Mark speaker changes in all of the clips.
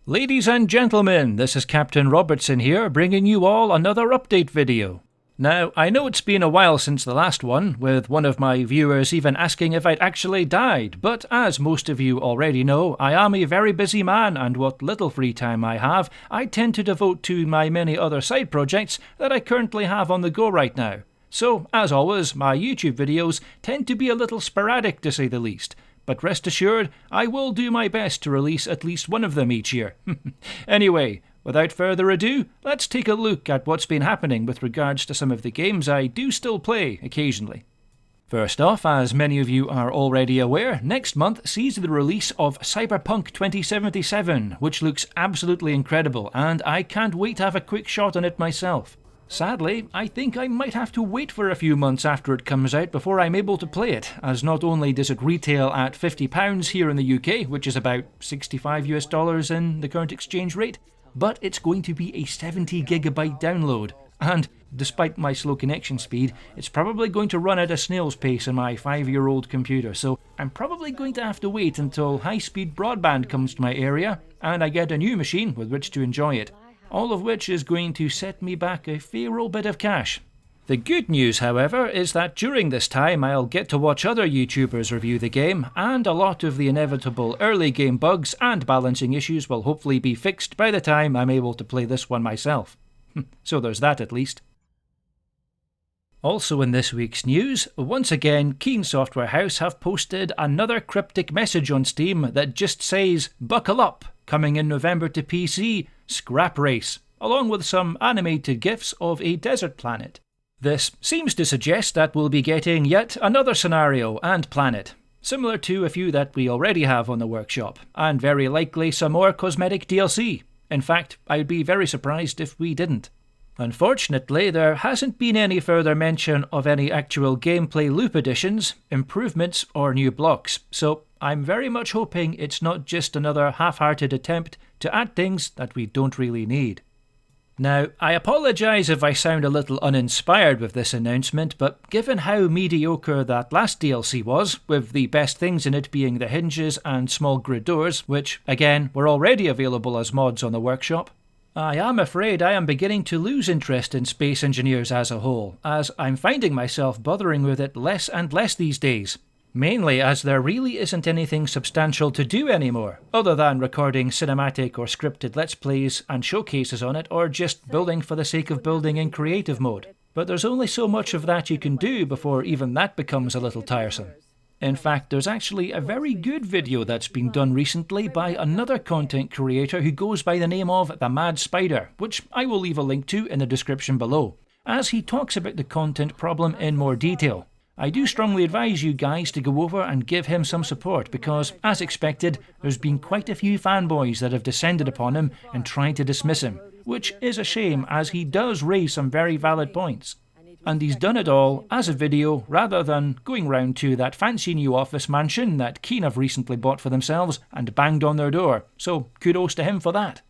Speaker 1: Ladies and gentlemen, this is Captain Robertson here, bringing you all another update video. Now, I know it's been a while since the last one, with one of my viewers even asking if I'd actually died, but as most of you already know, I am a very busy man, and what little free time I have, I tend to devote to my many other side projects that I currently have on the go right now. So, as always, my YouTube videos tend to be a little sporadic to say the least. But rest assured, I will do my best to release at least one of them each year. Anyway, without further ado, let's take a look at what's been happening with regards to some of the games I do still play occasionally. First off, as many of you are already aware, next month sees the release of Cyberpunk 2077, which looks absolutely incredible, and I can't wait to have a quick shot on it myself. Sadly, I think I might have to wait for a few months after it comes out before I'm able to play it, as not only does it retail at £50 here in the UK, which is about $65 in the current exchange rate, but it's going to be a 70GB download, and despite my slow connection speed, it's probably going to run at a snail's pace on my 5-year-old computer, so I'm probably going to have to wait until high-speed broadband comes to my area, and I get a new machine with which to enjoy it. All of which is going to set me back a fair old bit of cash. The good news, however, is that during this time I'll get to watch other YouTubers review the game, and a lot of the inevitable early game bugs and balancing issues will hopefully be fixed by the time I'm able to play this one myself. So there's that at least. Also in this week's news, once again Keen Software House have posted another cryptic message on Steam that just says, "Buckle up, coming in November to PC, Scrap Race," along with some animated GIFs of a desert planet. This seems to suggest that we'll be getting yet another scenario and planet, similar to a few that we already have on the workshop, and very likely some more cosmetic DLC. In fact, I'd be very surprised if we didn't. Unfortunately, there hasn't been any further mention of any actual gameplay loop additions, improvements, or new blocks, so I'm very much hoping it's not just another half-hearted attempt to add things that we don't really need. Now, I apologise if I sound a little uninspired with this announcement, but given how mediocre that last DLC was, with the best things in it being the hinges and small grid doors, which, again, were already available as mods on the workshop, I am afraid I am beginning to lose interest in Space Engineers as a whole, as I'm finding myself bothering with it less and less these days. Mainly as there really isn't anything substantial to do anymore, other than recording cinematic or scripted let's plays and showcases on it, or just building for the sake of building in creative mode. But there's only so much of that you can do before even that becomes a little tiresome. In fact, there's actually a very good video that's been done recently by another content creator who goes by the name of TheMadSpider, which I will leave a link to in the description below, as he talks about the content problem in more detail. I do strongly advise you guys to go over and give him some support because, as expected, there's been quite a few fanboys that have descended upon him and tried to dismiss him, which is a shame as he does raise some very valid points. And he's done it all as a video rather than going round to that fancy new office mansion that Keen have recently bought for themselves and banged on their door, so kudos to him for that.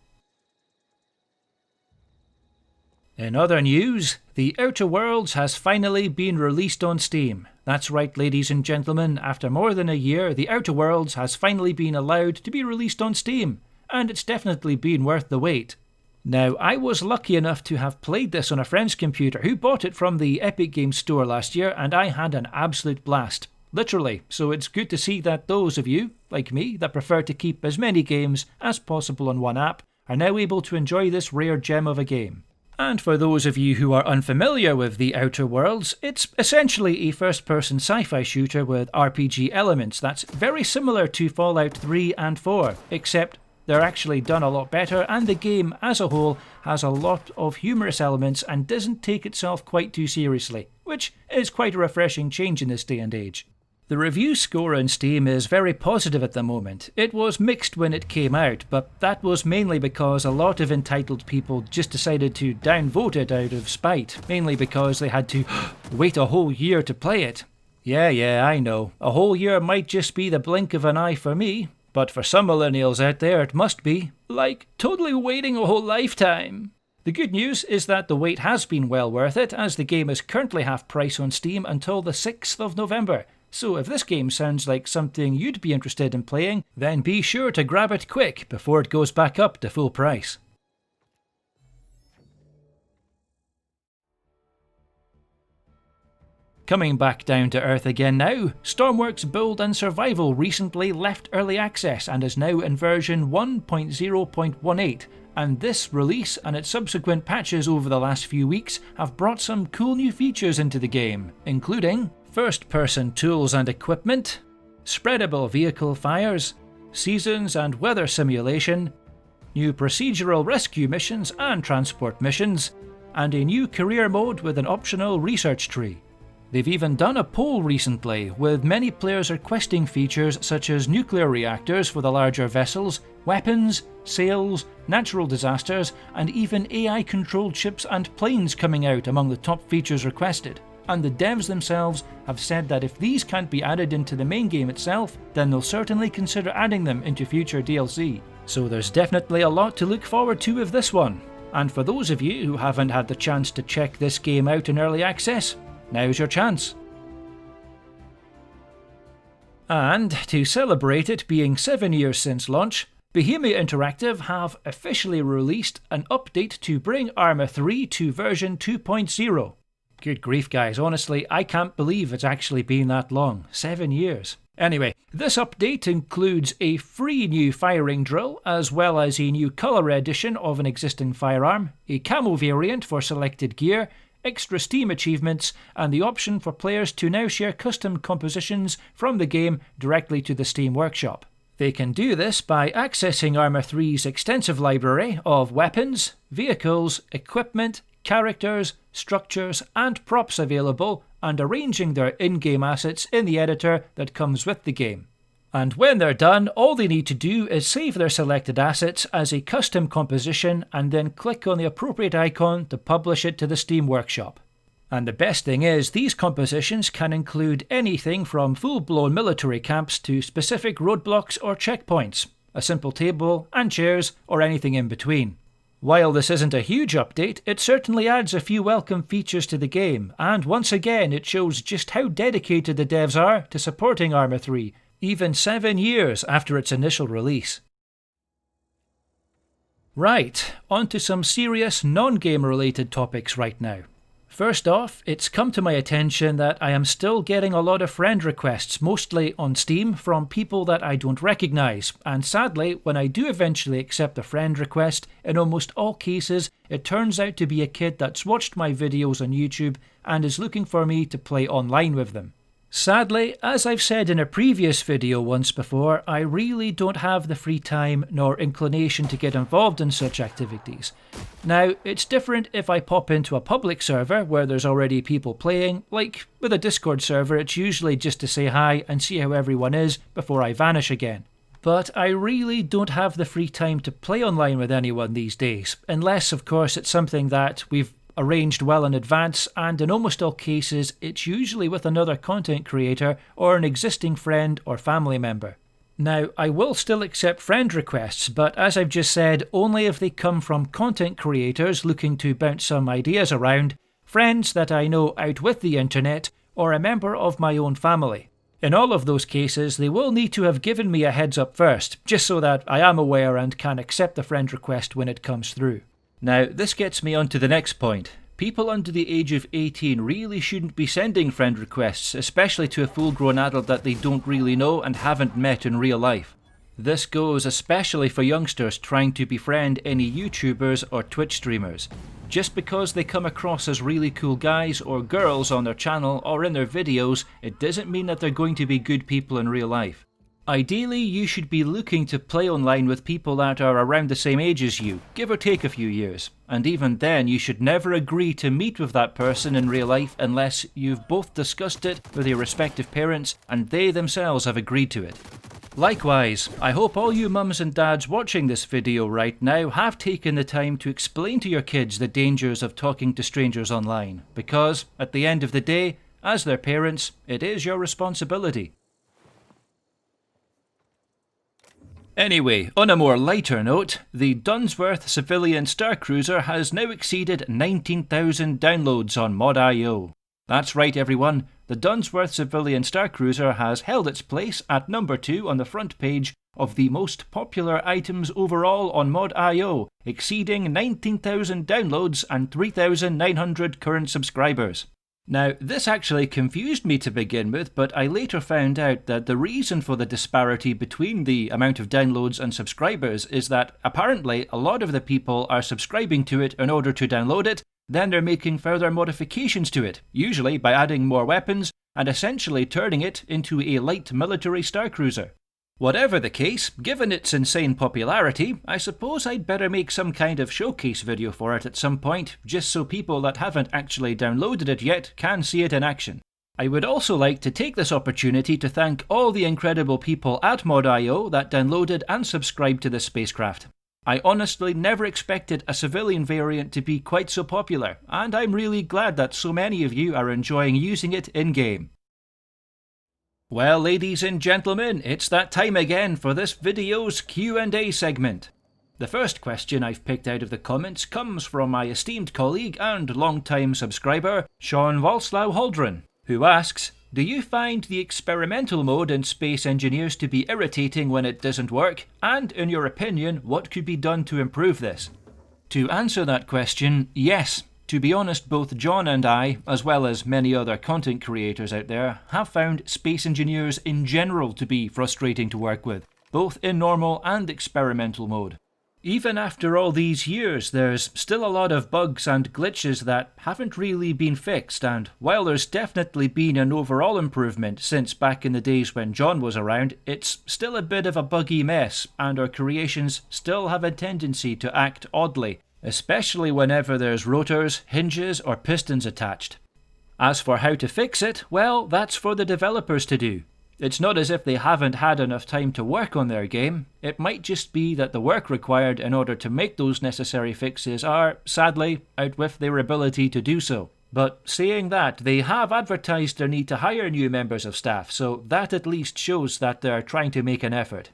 Speaker 1: In other news, the Outer Worlds has finally been released on Steam. That's right, ladies and gentlemen, after more than a year, the Outer Worlds has finally been allowed to be released on Steam, and it's definitely been worth the wait. Now, I was lucky enough to have played this on a friend's computer who bought it from the Epic Games Store last year, and I had an absolute blast. Literally, so it's good to see that those of you, like me, that prefer to keep as many games as possible on one app, are now able to enjoy this rare gem of a game. And for those of you who are unfamiliar with The Outer Worlds, it's essentially a first-person sci-fi shooter with RPG elements that's very similar to Fallout 3 and 4, except they're actually done a lot better, and the game as a whole has a lot of humorous elements and doesn't take itself quite too seriously, which is quite a refreshing change in this day and age. The review score on Steam is very positive at the moment. It was mixed when it came out, but that was mainly because a lot of entitled people just decided to downvote it out of spite, mainly because they had to wait a whole year to play it. Yeah, I know. A whole year might just be the blink of an eye for me, but for some millennials out there it must be, like, totally waiting a whole lifetime. The good news is that the wait has been well worth it, as the game is currently half price on Steam until the 6th of November, So if this game sounds like something you'd be interested in playing, then be sure to grab it quick before it goes back up to full price. Coming back down to earth again now, Stormworks Build and Survival recently left early access and is now in version 1.0.18, and this release and its subsequent patches over the last few weeks have brought some cool new features into the game, including first-person tools and equipment, spreadable vehicle fires, seasons and weather simulation, new procedural rescue missions and transport missions, and a new career mode with an optional research tree. They've even done a poll recently, with many players requesting features such as nuclear reactors for the larger vessels, weapons, sails, natural disasters, and even AI-controlled ships and planes coming out among the top features requested. And the devs themselves have said that if these can't be added into the main game itself, then they'll certainly consider adding them into future DLC. So there's definitely a lot to look forward to with this one. And for those of you who haven't had the chance to check this game out in early access, now's your chance. And to celebrate it being 7 years since launch, Bohemia Interactive have officially released an update to bring Arma 3 to version 2.0. Good grief guys, honestly, I can't believe it's actually been that long. 7 years. Anyway, this update includes a free new firing drill, as well as a new colour edition of an existing firearm, a camo variant for selected gear, extra Steam achievements, and the option for players to now share custom compositions from the game directly to the Steam workshop. They can do this by accessing Arma 3's extensive library of weapons, vehicles, equipment, characters, structures, and props available, and arranging their in-game assets in the editor that comes with the game. And when they're done, all they need to do is save their selected assets as a custom composition and then click on the appropriate icon to publish it to the Steam workshop. And the best thing is, these compositions can include anything from full-blown military camps to specific roadblocks or checkpoints, a simple table and chairs, or anything in between. While this isn't a huge update, it certainly adds a few welcome features to the game, and once again it shows just how dedicated the devs are to supporting Arma 3, even 7 years after its initial release. Right, on to some serious non-game related topics right now. First off, it's come to my attention that I am still getting a lot of friend requests, mostly on Steam, from people that I don't recognise, and sadly, when I do eventually accept a friend request, in almost all cases, it turns out to be a kid that's watched my videos on YouTube and is looking for me to play online with them. Sadly, as I've said in a previous video once before, I really don't have the free time nor inclination to get involved in such activities. Now, it's different if I pop into a public server where there's already people playing, like with a Discord server it's usually just to say hi and see how everyone is before I vanish again. But I really don't have the free time to play online with anyone these days, unless of course it's something that we've arranged well in advance, and in almost all cases it's usually with another content creator or an existing friend or family member. Now, I will still accept friend requests, but as I've just said, only if they come from content creators looking to bounce some ideas around, friends that I know out with the internet, or a member of my own family. In all of those cases, they will need to have given me a heads up first, just so that I am aware and can accept the friend request when it comes through. Now, this gets me on to the next point. People under the age of 18 really shouldn't be sending friend requests, especially to a full-grown adult that they don't really know and haven't met in real life. This goes especially for youngsters trying to befriend any YouTubers or Twitch streamers. Just because they come across as really cool guys or girls on their channel or in their videos, it doesn't mean that they're going to be good people in real life. Ideally, you should be looking to play online with people that are around the same age as you, give or take a few years. And even then, you should never agree to meet with that person in real life unless you've both discussed it with your respective parents and they themselves have agreed to it. Likewise, I hope all you mums and dads watching this video right now have taken the time to explain to your kids the dangers of talking to strangers online, because, at the end of the day, as their parents, it is your responsibility. Anyway, on a more lighter note, the Dunsworth civilian Star Cruiser has now exceeded 19,000 downloads on Mod.io. That's right everyone, the Dunsworth Civilian Starcruiser has held its place at number 2 on the front page of the most popular items overall on Mod.io, exceeding 19,000 downloads and 3,900 current subscribers. Now, this actually confused me to begin with, but I later found out that the reason for the disparity between the amount of downloads and subscribers is that apparently a lot of the people are subscribing to it in order to download it, then they're making further modifications to it, usually by adding more weapons and essentially turning it into a light military starcruiser. Whatever the case, given its insane popularity, I suppose I'd better make some kind of showcase video for it at some point, just so people that haven't actually downloaded it yet can see it in action. I would also like to take this opportunity to thank all the incredible people at Mod.io that downloaded and subscribed to this spacecraft. I honestly never expected a civilian variant to be quite so popular, and I'm really glad that so many of you are enjoying using it in-game. Well, ladies and gentlemen, it's that time again for this video's Q&A segment. The first question I've picked out of the comments comes from my esteemed colleague and long-time subscriber, Sean Walslau Holdren, who asks, do you find the experimental mode in Space Engineers to be irritating when it doesn't work? And in your opinion, what could be done to improve this? To answer that question, yes. To be honest, both John and I, as well as many other content creators out there, have found Space Engineers in general to be frustrating to work with, both in normal and experimental mode. Even after all these years, there's still a lot of bugs and glitches that haven't really been fixed, and while there's definitely been an overall improvement since back in the days when John was around, it's still a bit of a buggy mess, and our creations still have a tendency to act oddly, especially whenever there's rotors, hinges or pistons attached. As for how to fix it, well, that's for the developers to do. It's not as if they haven't had enough time to work on their game, it might just be that the work required in order to make those necessary fixes are, sadly, outwith their ability to do so. But saying that, they have advertised their need to hire new members of staff, so that at least shows that they're trying to make an effort.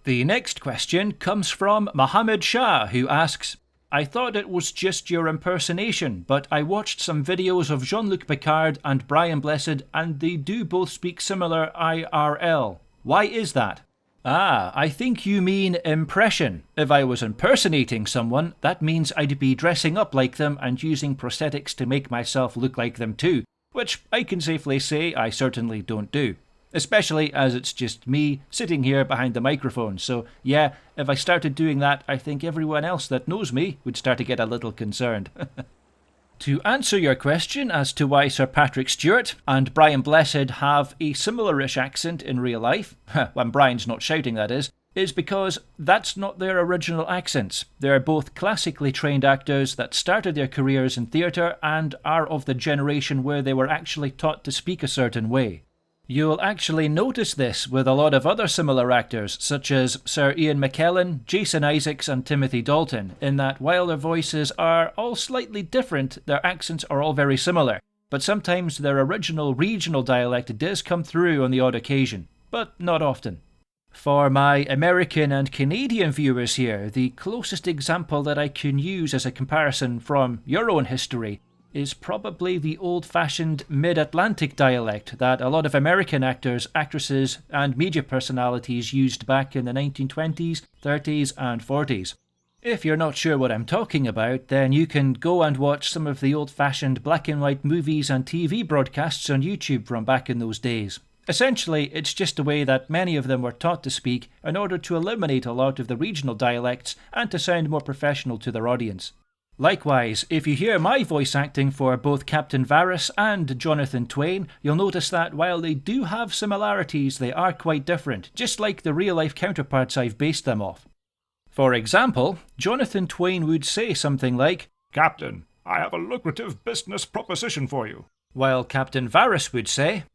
Speaker 1: The next question comes from Mohammed Shah, who asks, I thought it was just your impersonation, but I watched some videos of Jean-Luc Picard and Brian Blessed and they do both speak similar IRL. Why is that? Ah, I think you mean impression. If I was impersonating someone, that means I'd be dressing up like them and using prosthetics to make myself look like them too, which I can safely say I certainly don't do. Especially as it's just me sitting here behind the microphone, so yeah, if I started doing that, I think everyone else that knows me would start to get a little concerned. To answer your question as to why Sir Patrick Stewart and Brian Blessed have a similar-ish accent in real life, when Brian's not shouting that is because that's not their original accents. They're both classically trained actors that started their careers in theatre and are of the generation where they were actually taught to speak a certain way. You'll actually notice this with a lot of other similar actors, such as Sir Ian McKellen, Jason Isaacs and Timothy Dalton, in that while their voices are all slightly different, their accents are all very similar, but sometimes their original regional dialect does come through on the odd occasion, but not often. For my American and Canadian viewers here, the closest example that I can use as a comparison from your own history is probably the old-fashioned mid-Atlantic dialect that a lot of American actors, actresses and media personalities used back in the 1920s, 30s and 40s. If you're not sure what I'm talking about, then you can go and watch some of the old-fashioned black and white movies and TV broadcasts on YouTube from back in those days. Essentially, it's just a way that many of them were taught to speak in order to eliminate a lot of the regional dialects and to sound more professional to their audience. Likewise, if you hear my voice acting for both Captain Varys and Jonathan Twain, you'll notice that while they do have similarities, they are quite different, just like the real-life counterparts I've based them off. For example, Jonathan Twain would say something like,
Speaker 2: Captain, I have a lucrative business proposition for you.
Speaker 1: While Captain Varys would say,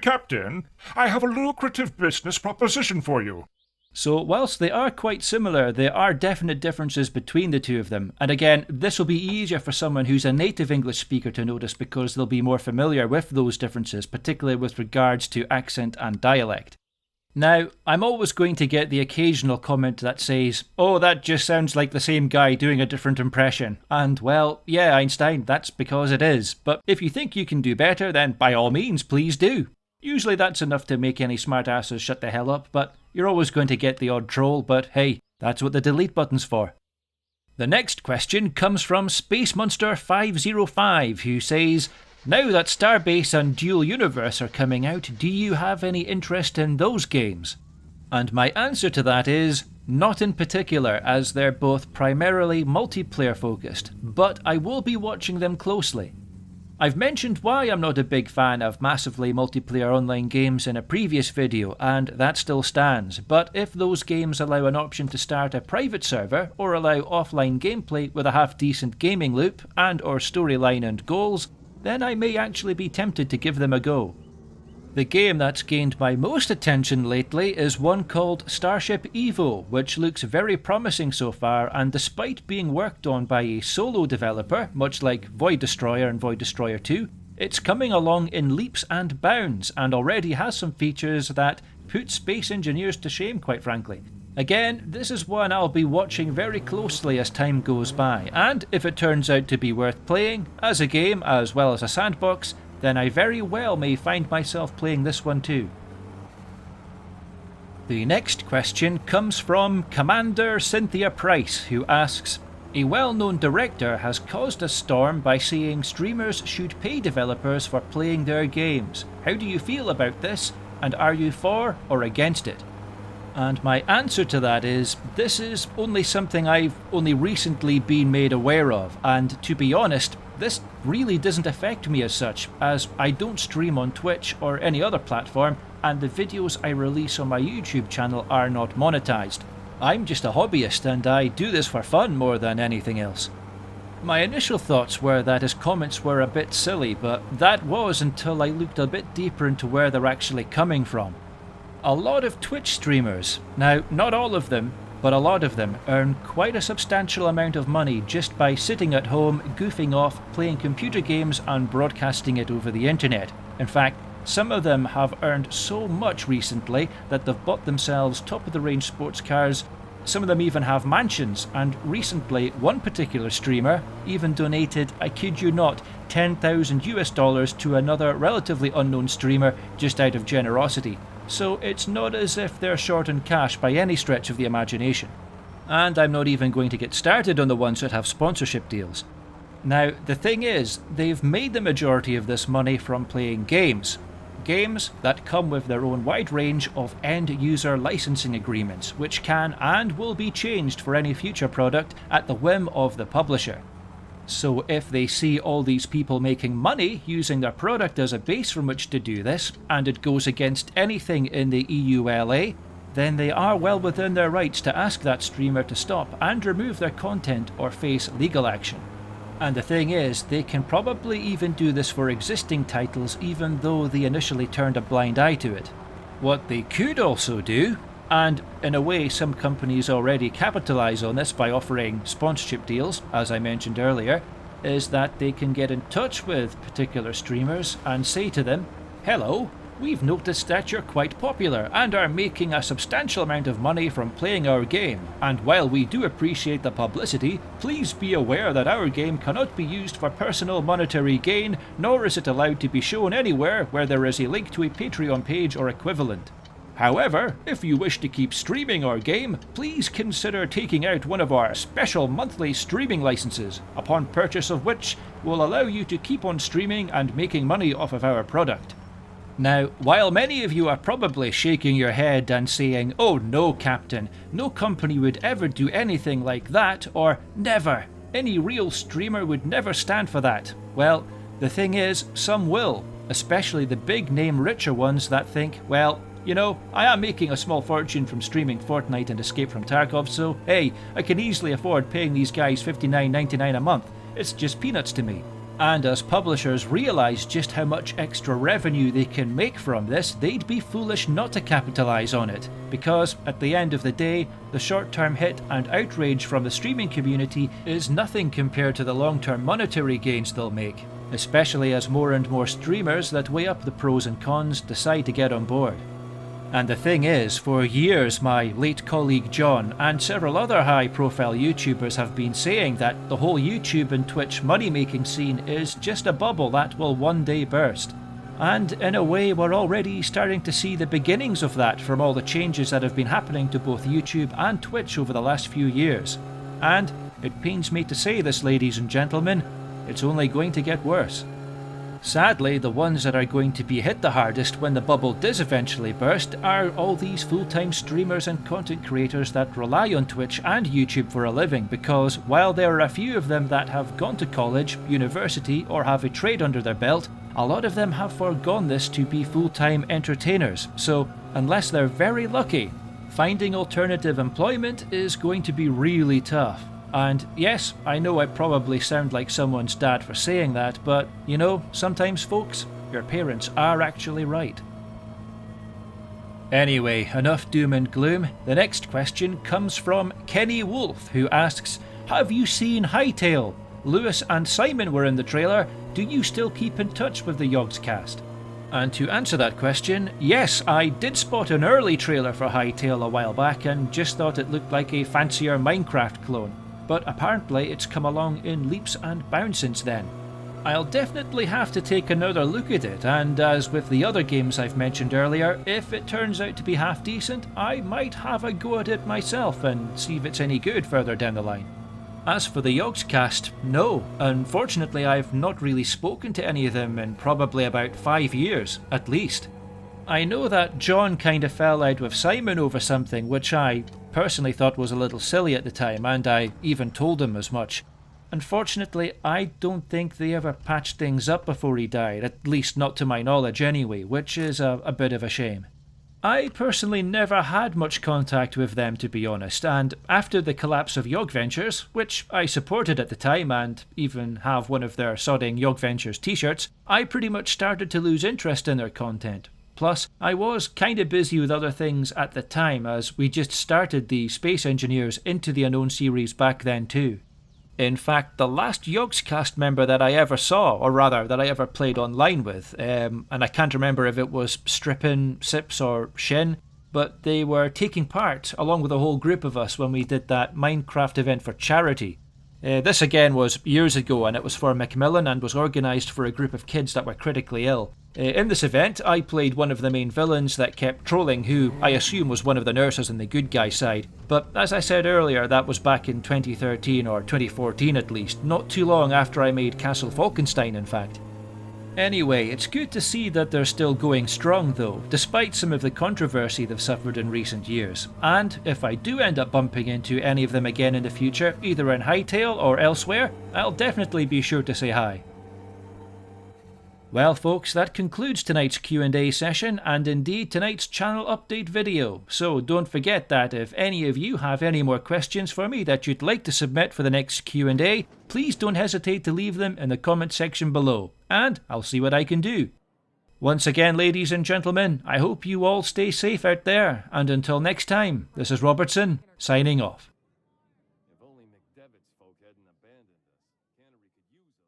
Speaker 2: Captain, I have a lucrative business proposition for you.
Speaker 1: So whilst they are quite similar, there are definite differences between the two of them. And again, this will be easier for someone who's a native English speaker to notice because they'll be more familiar with those differences, particularly with regards to accent and dialect. Now, I'm always going to get the occasional comment that says, "Oh, that just sounds like the same guy doing a different impression." And, well, yeah, Einstein, that's because it is. But if you think you can do better, then by all means, please do. Usually that's enough to make any smartasses shut the hell up, but you're always going to get the odd troll, but hey, that's what the delete button's for. The next question comes from SpaceMonster505, who says, "Now that Starbase and Dual Universe are coming out, do you have any interest in those games?" And my answer to that is, not in particular, as they're both primarily multiplayer focused, but I will be watching them closely. I've mentioned why I'm not a big fan of massively multiplayer online games in a previous video, and that still stands, but if those games allow an option to start a private server, or allow offline gameplay with a half-decent gaming loop, and or storyline and goals, then I may actually be tempted to give them a go. The game that's gained my most attention lately is one called Starship Evo, which looks very promising so far, and despite being worked on by a solo developer, much like Void Destroyer and Void Destroyer 2, it's coming along in leaps and bounds, and already has some features that put space engineers to shame, quite frankly. Again, this is one I'll be watching very closely as time goes by, and if it turns out to be worth playing, as a game as well as a sandbox, then I very well may find myself playing this one too. The next question comes from Commander Cynthia Price, who asks, "A well-known director has caused a storm by saying streamers should pay developers for playing their games. How do you feel about this, and are you for or against it?" And my answer to that is, this is only something I've only recently been made aware of, and to be honest, this really doesn't affect me as such, as I don't stream on Twitch or any other platform, and the videos I release on my YouTube channel are not monetized. I'm just a hobbyist and I do this for fun more than anything else. My initial thoughts were that his comments were a bit silly, but that was until I looked a bit deeper into where they're actually coming from. A lot of Twitch streamers, now not all of them, but a lot of them, earn quite a substantial amount of money just by sitting at home, goofing off, playing computer games and broadcasting it over the internet. In fact, some of them have earned so much recently that they've bought themselves top-of-the-range sports cars. Some of them even have mansions, and recently one particular streamer even donated, I kid you not, $10,000 to another relatively unknown streamer just out of generosity. So it's not as if they're short on cash by any stretch of the imagination. And I'm not even going to get started on the ones that have sponsorship deals. Now, the thing is, they've made the majority of this money from playing games. Games that come with their own wide range of end-user licensing agreements, which can and will be changed for any future product at the whim of the publisher. So if they see all these people making money using their product as a base from which to do this, and it goes against anything in the EULA, then they are well within their rights to ask that streamer to stop and remove their content or face legal action. And the thing is, they can probably even do this for existing titles even though they initially turned a blind eye to it. What they could also do, and in a way some companies already capitalise on this by offering sponsorship deals, as I mentioned earlier, is that they can get in touch with particular streamers and say to them, "Hello, we've noticed that you're quite popular and are making a substantial amount of money from playing our game, and while we do appreciate the publicity, please be aware that our game cannot be used for personal monetary gain, nor is it allowed to be shown anywhere where there is a link to a Patreon page or equivalent. However, if you wish to keep streaming our game, please consider taking out one of our special monthly streaming licenses, upon purchase of which will allow you to keep on streaming and making money off of our product." Now, while many of you are probably shaking your head and saying, "Oh no, Captain, no company would ever do anything like that," or "Never, any real streamer would never stand for that," well, the thing is, some will, especially the big name richer ones that think, well, you know, I am making a small fortune from streaming Fortnite and Escape from Tarkov, so hey, I can easily afford paying these guys $59.99 a month. It's just peanuts to me. And as publishers realise just how much extra revenue they can make from this, they'd be foolish not to capitalise on it, because at the end of the day, the short-term hit and outrage from the streaming community is nothing compared to the long-term monetary gains they'll make, especially as more and more streamers that weigh up the pros and cons decide to get on board. And the thing is, for years my late colleague John and several other high-profile YouTubers have been saying that the whole YouTube and Twitch money-making scene is just a bubble that will one day burst. And in a way, we're already starting to see the beginnings of that from all the changes that have been happening to both YouTube and Twitch over the last few years. And it pains me to say this, ladies and gentlemen, it's only going to get worse. Sadly, the ones that are going to be hit the hardest when the bubble does eventually burst are all these full-time streamers and content creators that rely on Twitch and YouTube for a living, because while there are a few of them that have gone to college, university, or have a trade under their belt, a lot of them have foregone this to be full-time entertainers, so unless they're very lucky, finding alternative employment is going to be really tough. And yes, I know I probably sound like someone's dad for saying that, but you know, sometimes folks, your parents are actually right. Anyway, enough doom and gloom. The next question comes from Kenny Wolf, who asks, have you seen Hightail? Lewis and Simon were in the trailer. Do you still keep in touch with the Yogscast? And to answer that question, yes, I did spot an early trailer for Hightail a while back and just thought it looked like a fancier Minecraft clone. But apparently it's come along in leaps and bounds since then. I'll definitely have to take another look at it, and as with the other games I've mentioned earlier, if it turns out to be half decent, I might have a go at it myself and see if it's any good further down the line. As for the Yogscast, no, unfortunately I've not really spoken to any of them in probably about 5 years, at least. I know that John kind of fell out with Simon over something, which I personally thought was a little silly at the time, and I even told him as much. Unfortunately, I don't think they ever patched things up before he died, at least not to my knowledge anyway, which is a bit of a shame. I personally never had much contact with them, to be honest, and after the collapse of Yog Ventures, which I supported at the time and even have one of their sodding Yog Ventures t-shirts, I pretty much started to lose interest in their content. Plus, I was kinda busy with other things at the time, as we just started the Space Engineers Into the Unknown series back then too. In fact, the last Yogscast member that I ever saw, or rather, that I ever played online with, and I can't remember if it was Strippin, Sips or Shin, but they were taking part, along with a whole group of us, when we did that Minecraft event for charity. This again was years ago, and it was for Macmillan and was organised for a group of kids that were critically ill. In this event, I played one of the main villains that kept trolling, who I assume was one of the nurses on the good guy side. But as I said earlier, that was back in 2013 or 2014 at least, not too long after I made Castle Falkenstein in fact. Anyway, it's good to see that they're still going strong though, despite some of the controversy they've suffered in recent years. And if I do end up bumping into any of them again in the future, either in Hightail or elsewhere, I'll definitely be sure to say hi. Well folks, that concludes tonight's Q&A session and indeed tonight's channel update video. So don't forget that if any of you have any more questions for me that you'd like to submit for the next Q&A, please don't hesitate to leave them in the comment section below, and I'll see what I can do. Once again, ladies and gentlemen, I hope you all stay safe out there, and until next time, this is Robertson, signing off. If only McDevitt's folk hadn't abandoned us. Cannery could use them.